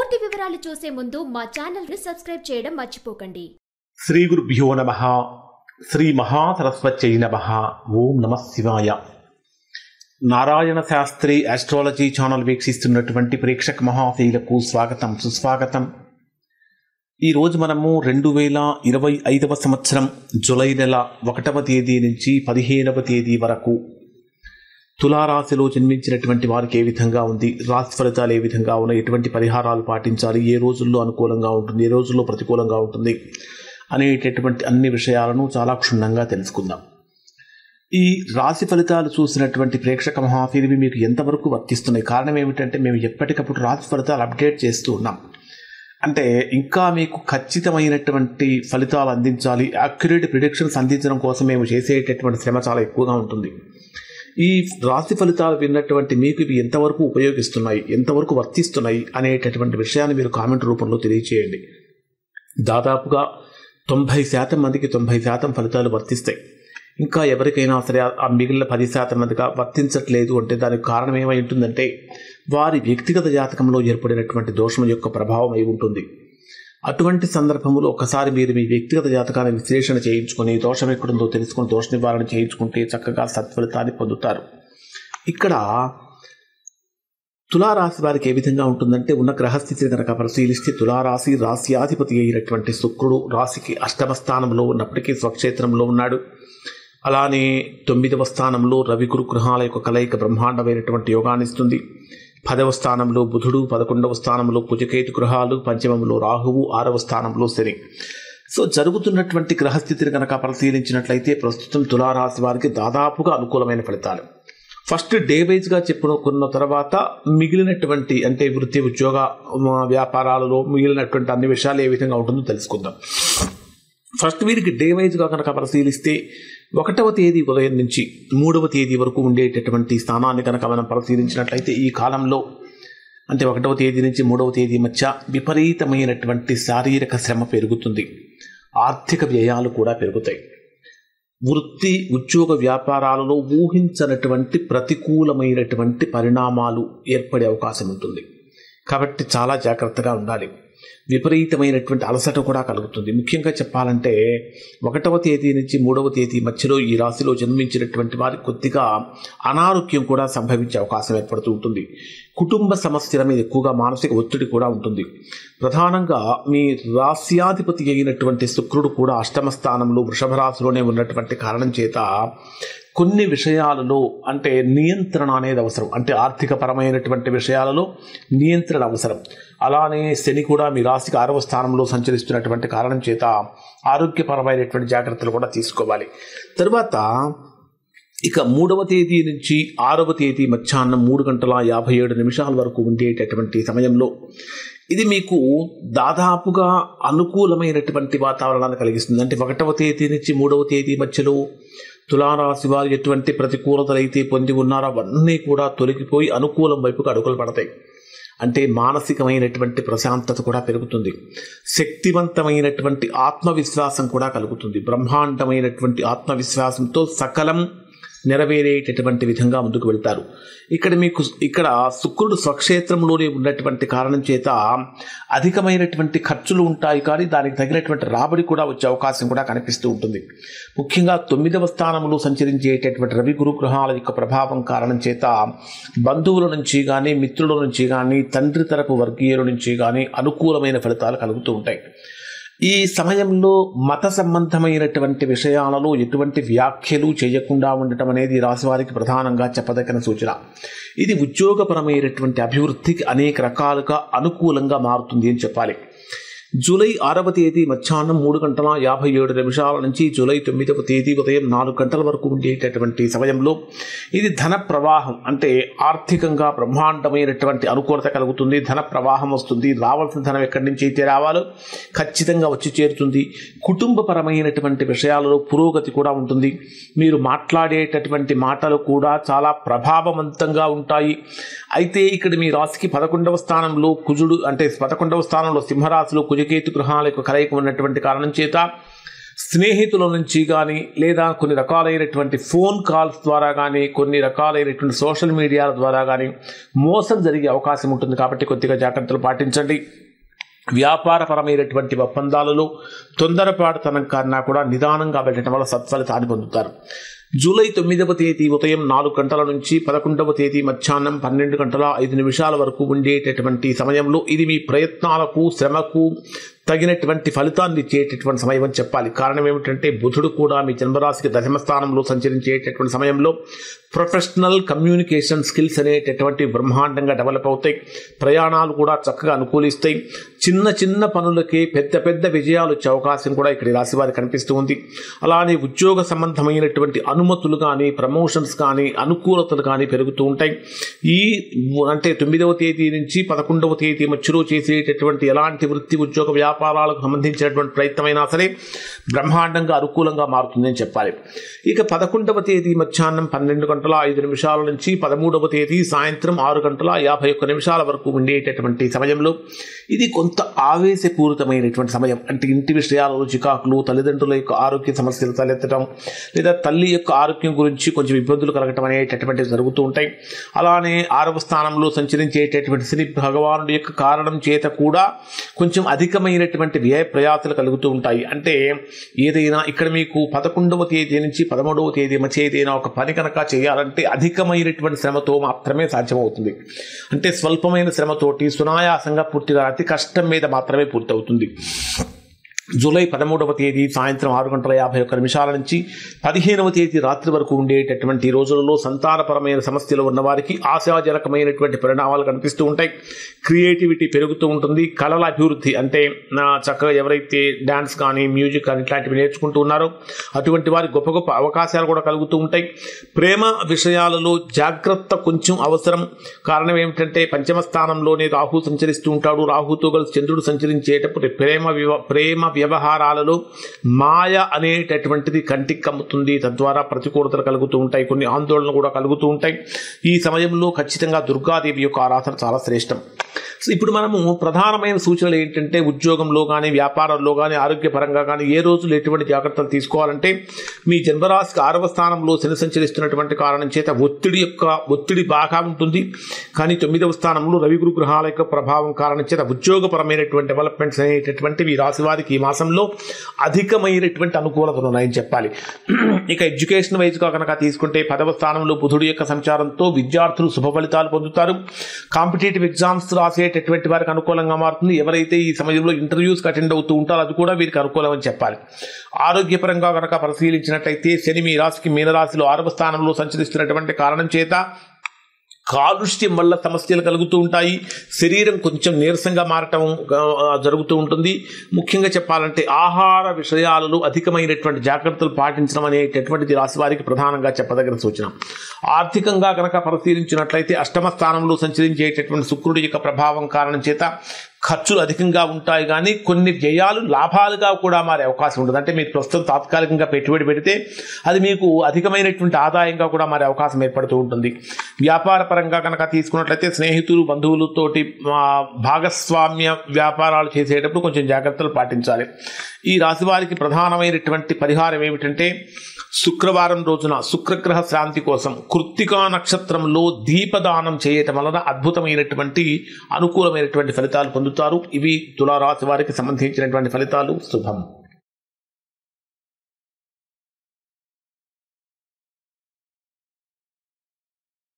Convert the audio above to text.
పూర్తి వివరాలు చూసే ముందు మా ఛానల్ ని సబ్స్క్రైబ్ చేయడం మర్చిపోకండి. శ్రీ గురుభ్యో నమః. శ్రీ మహాసరస్వత్యై నమః. ఓం నమః శివాయ. నారాయణ శాస్త్రి ఆస్ట్రాలజీ ఛానల్ వీక్షిస్తున్నటువంటి ప్రేక్షక మహాశైలకు స్వాగతం, సుస్వాగతం. ఈరోజు మనము 2025వ సంవత్సరం జూలై నెల 1వ తేదీ నుంచి 15వ తేదీ వరకు తులారాశిలో జన్మించినటువంటి వారికి ఏ విధంగా ఉంది, రాశి ఫలితాలు ఏ విధంగా ఉన్నాయి, ఎటువంటి పరిహారాలు పాటించాలి, ఏ రోజుల్లో అనుకూలంగా ఉంటుంది, ఏ రోజుల్లో ప్రతికూలంగా ఉంటుంది అనేటటువంటి అన్ని విషయాలను చాలా క్షుణ్ణంగా తెలుసుకుందాం. ఈ రాశి ఫలితాలు చూసినటువంటి ప్రేక్షక మహాశైలివి మీకు ఎంతవరకు వర్తిస్తున్నాయి? కారణం ఏమిటంటే మేము ఎప్పటికప్పుడు రాశి ఫలితాలు అప్డేట్ చేస్తూ ఉన్నాం. అంటే ఇంకా మీకు ఖచ్చితమైనటువంటి ఫలితాలు అందించాలి, యాక్యురేట్ ప్రిడిక్షన్స్ అందించడం కోసం మేము చేసేటటువంటి శ్రమ చాలా ఎక్కువగా ఉంటుంది. ఈ రాశి ఫలితాలు విన్నటువంటి మీకు ఇవి ఎంతవరకు ఉపయోగిస్తున్నాయి, ఎంతవరకు వర్తిస్తున్నాయి అనేటటువంటి విషయాన్ని మీరు కామెంట్ రూపంలో తెలియచేయండి. దాదాపుగా 90% మందికి 90% ఫలితాలు వర్తిస్తాయి. ఇంకా ఎవరికైనా సరే ఆ మిగిలిన 10% మందిగా వర్తించట్లేదు అంటే దానికి కారణం ఏమై ఉంటుందంటే వారి వ్యక్తిగత జాతకంలో ఏర్పడినటువంటి దోషం యొక్క ప్రభావం అయి ఉంటుంది. అటువంటి సందర్భంలో ఒకసారి మీరు మీ వ్యక్తిగత జాతకాన్ని విశ్లేషణ చేయించుకొని దోషం ఎక్కడుందో తెలుసుకొని దోష నివారణ చేయించుకుంటే చక్కగా సత్ఫలితాన్ని పొందుతారు. ఇక్కడ తులారాశి వారికి ఏ విధంగా ఉంటుందంటే ఉన్న గ్రహస్థితిని కనుక పరిశీలిస్తే తులారాశి రాశ్యాధిపతి అయినటువంటి శుక్రుడు రాశికి 8వ స్థానంలో ఉన్నప్పటికీ స్వక్షేత్రంలో ఉన్నాడు. అలానే 9వ స్థానంలో రవి గురు గ్రహాల యొక్క కలయిక బ్రహ్మాండమైనటువంటి యోగాన్ని ఇస్తుంది. 10వ స్థానంలో బుధుడు, 11వ స్థానంలో కుజకేతు గ్రహాలు, 5వ రాహువు, 6వ స్థానంలో శని. సో జరుగుతున్నటువంటి గ్రహస్థితిని కనుక పరిశీలించినట్లయితే ప్రస్తుతం తులారాశి వారికి దాదాపుగా అనుకూలమైన ఫలితాలు. ఫస్ట్ డే వైజ్గా చెప్పుకున్న తర్వాత మిగిలినటువంటి అంటే వృత్తి, ఉద్యోగ, వ్యాపారాలలో మిగిలినటువంటి అన్ని విషయాలు ఏ విధంగా ఉంటుందో తెలుసుకుందాం. ఫస్ట్ వీరికి డే వైజ్గా కనుక పరిశీలిస్తే 1వ తేదీ ఉదయం నుంచి 3వ తేదీ వరకు ఉండేటటువంటి స్థానాన్ని కనుక మనం పరిశీలించినట్లయితే ఈ కాలంలో అంటే 1వ తేదీ నుంచి 3వ తేదీ మధ్య విపరీతమైనటువంటి శారీరక శ్రమ పెరుగుతుంది. ఆర్థిక వ్యయాలు కూడా పెరుగుతాయి. వృత్తి, ఉద్యోగ, వ్యాపారాలలో ఊహించనటువంటి ప్రతికూలమైనటువంటి పరిణామాలు ఏర్పడే అవకాశం ఉంటుంది. కాబట్టి చాలా జాగ్రత్తగా ఉండాలి. విపరీతమైనటువంటి అలసట కూడా కలుగుతుంది. ముఖ్యంగా చెప్పాలంటే 1వ తేదీ నుంచి 3వ తేదీ మధ్యలో ఈ రాశిలో జన్మించినటువంటి వారికి కొద్దిగా అనారోగ్యం కూడా సంభవించే అవకాశం ఏర్పడుతూ ఉంటుంది. కుటుంబ సమస్యల మీద ఎక్కువగా మానసిక ఒత్తిడి కూడా ఉంటుంది. ప్రధానంగా మీ రాశ్యాధిపతి అయినటువంటి శుక్రుడు కూడా 8వ స్థానంలో వృషభ రాశిలోనే ఉన్నటువంటి కారణం చేత కొన్ని విషయాలలో అంటే నియంత్రణ అనేది అవసరం. అంటే ఆర్థిక పరమైనటువంటి విషయాలలో నియంత్రణ అవసరం. అలానే శని కూడా మీ రాశికి 6వ స్థానంలో సంచరిస్తున్నటువంటి కారణం చేత ఆరోగ్యపరమైనటువంటి జాగ్రత్తలు కూడా తీసుకోవాలి. తర్వాత ఇక 3వ తేదీ నుంచి 6వ తేదీ మధ్యాహ్నం 3:57 వరకు ఉండేటటువంటి సమయంలో ఇది మీకు దాదాపుగా అనుకూలమైనటువంటి వాతావరణాన్ని కలిగిస్తుంది. అంటే 1వ తేదీ నుంచి 3వ తేదీ మధ్యలో తులారాశి వారు ఎటువంటి ప్రతికూలతలు అయితే పొంది ఉన్నారో అవన్నీ కూడా తొలగిపోయి అనుకూలం వైపుకు అడుగులు పడతాయి. అంటే మానసికమైనటువంటి ప్రశాంతత కూడా పెరుగుతుంది. శక్తివంతమైనటువంటి ఆత్మవిశ్వాసం కూడా కలుగుతుంది. బ్రహ్మాండమైనటువంటి ఆత్మవిశ్వాసంతో సకలం నెరవేరేటటువంటి విధంగా ముందుకు వెళ్తారు. ఇక్కడ శుక్రుడు స్వక్షేత్రంలోనే ఉన్నటువంటి కారణం చేత అధికమైనటువంటి ఖర్చులు ఉంటాయి, కానీ దానికి తగినటువంటి రాబడి కూడా వచ్చే అవకాశం కూడా కనిపిస్తూ ఉంటుంది. ముఖ్యంగా 9వ స్థానంలో సంచరించేటటువంటి రవి గురు గ్రహాల యొక్క ప్రభావం కారణం చేత బంధువుల నుంచి కానీ, మిత్రుల నుంచి కానీ, తండ్రి తరపు వర్గీయుల నుంచి కానీ అనుకూలమైన ఫలితాలు కలుగుతూ ఉంటాయి. ఈ సమయంలో మత సంబంధమైనటువంటి విషయాలలో ఎటువంటి వ్యాఖ్యలు చేయకుండా ఉండటం అనేది రాశివారికి ప్రధానంగా చెప్పదగిన సూచన. ఇది ఉద్యోగపరమైనటువంటి అభివృద్ధికి అనేక రకాలుగా అనుకూలంగా మారుతుంది అని చెప్పాలి. జూలై 6వ తేదీ మధ్యాహ్నం 3:57 నుంచి జూలై 9వ తేదీ ఉదయం 4 వరకు ఉండేటటువంటి సమయంలో ఇది ధన ప్రవాహం అంటే ఆర్థికంగా బ్రహ్మాండమైనటువంటి అనుకూలత కలుగుతుంది. ధన ప్రవాహం వస్తుంది. రావాల్సిన ధనం ఎక్కడి నుంచి అయితే రావాలో ఖచ్చితంగా వచ్చి చేరుతుంది. కుటుంబపరమైనటువంటి విషయాలలో పురోగతి కూడా ఉంటుంది. మీరు మాట్లాడేటటువంటి మాటలు కూడా చాలా ప్రభావవంతంగా ఉంటాయి. అయితే ఇక్కడ మీ రాశికి 11వ స్థానంలో కుజుడు అంటే 11వ స్థానంలో సింహరాశిలో కుజకేతు గ్రహాల యొక్క కలయిక ఉన్నటువంటి కారణం చేత స్నేహితుల నుంచి కానీ లేదా కొన్ని రకాలైనటువంటి ఫోన్ కాల్స్ ద్వారా కానీ కొన్ని రకాలైనటువంటి సోషల్ మీడియాల ద్వారా కానీ మోసం జరిగే అవకాశం ఉంటుంది. కాబట్టి కొద్దిగా జాగ్రత్తలు పాటించండి. వ్యాపారపరమైనటువంటి ఒప్పందాలలో తొందరపాటుతనం కన్నా కూడా నిదానంగా వెళ్ళటం వల్ల సత్ఫలితాన్ని పొందుతారు. జూలై 9వ తేదీ ఉదయం 4 గంటల నుంచి 11వ తేదీ మధ్యాహ్నం 12 గంటల 5 నిమిషాల వరకు ఉండేటటువంటి సమయంలో ఇది మీ ప్రయత్నాలకు శ్రమకు తగినటువంటి ఫలితాన్ని ఇచ్చేటటువంటి సమయం అని చెప్పాలి. కారణం ఏమిటంటే బుధుడు కూడా మీ జన్మరాశికి దశమ స్థానంలో సంచరించేటటువంటి సమయంలో ప్రొఫెషనల్ కమ్యూనికేషన్ స్కిల్స్ అనేటటువంటి బ్రహ్మాండంగా డెవలప్ అవుతాయి. ప్రయాణాలు కూడా చక్కగా అనుకూలిస్తాయి. చిన్న చిన్న పనులకే పెద్ద పెద్ద విజయాలు వచ్చే అవకాశం కూడా ఇక్కడ రాశి వారికి కనిపిస్తూ ఉంది. అలానే ఉద్యోగ సంబంధమైనటువంటి అనుమతులు కానీ ప్రమోషన్స్ కానీ అనుకూలతలు కానీ పెరుగుతూ ఉంటాయి. ఈ అంటే 9వ తేదీ నుంచి 11వ తేదీ మధ్యలో చేసేటటువంటి ఎలాంటి వృత్తి ఉద్యోగ వ్యాపారాలకు సంబంధించినటువంటి ప్రయత్నమైనా సరే బ్రహ్మాండంగా అనుకూలంగా మారుతుందని చెప్పాలి. ఇక 11వ తేదీ మధ్యాహ్నం 12 గంటల 5 నిమిషాల నుంచి 13వ తేదీ సాయంత్రం 6 గంటల 51 నిమిషాల వరకు ఉండేటటువంటి సమయంలో ఇది కొంత ఆవేశపూరితమైనటువంటి సమయం. అంటే ఇంటి విషయాలలో చికాకులు, తల్లిదండ్రుల యొక్క ఆరోగ్య సమస్యలు తలెత్తడం లేదా తల్లి యొక్క ఆరోగ్యం గురించి కొంచెం ఇబ్బందులు కలగటం అనేటటువంటివి జరుగుతూ ఉంటాయి. అలానే 6వ స్థానంలో సంచరించేటటువంటి శని భగవానుడి యొక్క కారణం చేత కూడా కొంచెం అధికమైనటువంటి వ్యయ ప్రయాసలు కలుగుతూ ఉంటాయి. అంటే ఏదైనా ఇక్కడ మీకు 11వ తేదీ నుంచి 13వ తేదీ మధ్య ఏదైనా ఒక పని కనుక చేయాలంటే అధికమైనటువంటి శ్రమతో మాత్రమే సాధ్యమవుతుంది. అంటే స్వల్పమైన శ్రమతోటి సునాయాసంగా పూర్తిగా అతి కష్టం మీద మాత్రమే పూర్తవుతుంది. జూలై 13వ తేదీ సాయంత్రం 6 గంటల 51 నిమిషాల నుంచి 15వ తేదీ రాత్రి వరకు ఉండేటటువంటి రోజులలో సంతానపరమైన సమస్యలు ఉన్నవారికి ఆశాజనకమైనటువంటి పరిణామాలు కనిపిస్తూ ఉంటాయి. క్రియేటివిటీ పెరుగుతూ ఉంటుంది. కళల అభివృద్ధి అంటే చక్కగా ఎవరైతే డ్యాన్స్ కానీ మ్యూజిక్ కానీ ఇట్లాంటివి నేర్చుకుంటూ ఉన్నారో అటువంటి వారి గొప్ప గొప్ప అవకాశాలు కూడా కలుగుతూ ఉంటాయి. ప్రేమ విషయాలలో జాగ్రత్త కొంచెం అవసరం. కారణం ఏమిటంటే పంచమ స్థానంలోనే రాహు సంచరిస్తూ ఉంటాడు. రాహుతో కలిసి చంద్రుడు సంచరించేటప్పుడు ప్రేమ వ్యవహారాలలో మాయ అనేటటువంటిది కంటికి కమ్ముతుంది. తద్వారా ప్రతికూలతలు కలుగుతూ ఉంటాయి. కొన్ని ఆందోళనలు కూడా కలుగుతూ ఉంటాయి. ఈ సమయంలో ఖచ్చితంగా దుర్గాదేవి యొక్క ఆరాధన చాలా శ్రేష్టం. ఇప్పుడు మనము ప్రధానమైన సూచనలు ఏంటంటే ఉద్యోగంలో కానీ వ్యాపారంలో కానీ ఆరోగ్యపరంగా కానీ ఏ రోజులు ఎటువంటి జాగ్రత్తలు తీసుకోవాలంటే మీ జన్మరాశికి 6వ స్థానంలో శని సంచరిస్తున్నటువంటి కారణం చేత ఒత్తిడి బాగా ఉంటుంది. కానీ 9వ స్థానంలో రవి గురు గ్రహాల యొక్క ప్రభావం కారణం చేత ఉద్యోగపరమైనటువంటి డెవలప్మెంట్స్ అనేటటువంటివి ఈ రాశి వారికి ఈ మాసంలో అధికమైనటువంటి అనుకూలతలు ఉన్నాయని చెప్పాలి. ఇక ఎడ్యుకేషన్ వైజ్గా కనుక తీసుకుంటే 10వ స్థానంలో బుధుడు యొక్క సంచారంతో విద్యార్థులు శుభ ఫలితాలు పొందుతారు. కాంపిటేటివ్ ఎగ్జామ్స్ రాసేటటువంటి వారికి అనుకూలంగా మారుతుంది. ఎవరైతే ఈ సమయంలో ఇంటర్వ్యూస్కి అటెండ్ అవుతూ ఉంటారో అది కూడా వీరికి అనుకూలం అని చెప్పాలి. ఆరోగ్యపరంగా కనుక పరిశీలించినట్లయితే శని మీ రాశికి మీనరాశిలో 6వ స్థానంలో సంచరిస్తున్నటువంటి కారణం చేత కాలుష్యం వల్ల సమస్యలు కలుగుతూ ఉంటాయి. శరీరం కొంచెం నీరసంగా మారటం జరుగుతూ ఉంటుంది. ముఖ్యంగా చెప్పాలంటే ఆహార విషయాలలో అధికమైనటువంటి జాగ్రత్తలు పాటించడం అనేటటువంటిది రాశి వారికి ప్రధానంగా చెప్పదగిన సూచన. ఆర్థికంగా కనుక పరిశీలించినట్లయితే 8వ స్థానంలో సంచరించేటటువంటి శుక్రుడి యొక్క ప్రభావం కారణం చేత ఖర్చులు అధికంగా ఉంటాయి. కానీ కొన్ని వ్యయాలు లాభాలుగా కూడా మారే అవకాశం ఉంటుంది. అంటే మీరు ప్రస్తుతం తాత్కాలికంగా పెట్టుబడి పెడితే అది మీకు అధికమైనటువంటి ఆదాయంగా కూడా మారే అవకాశం ఏర్పడుతూ ఉంటుంది. వ్యాపార పరంగా కనుక తీసుకున్నట్లయితే స్నేహితులు బంధువులతోటి భాగస్వామ్య వ్యాపారాలు చేసేటప్పుడు కొంచెం జాగ్రత్తలు పాటించాలి. ఈ రాశి వారికి ప్రధానమైనటువంటి పరిహారం ఏమిటంటే శుక్రవారం రోజున శుక్రగ్రహ శాంతి కోసం కృత్తికా నక్షత్రంలో దీపదానం చేయటం వలన అద్భుతమైనటువంటి అనుకూలమైనటువంటి ఫలితాలు పొందుతారు. ఇవి తులారాశి వారికి సంబంధించినటువంటి ఫలితాలు. శుభం.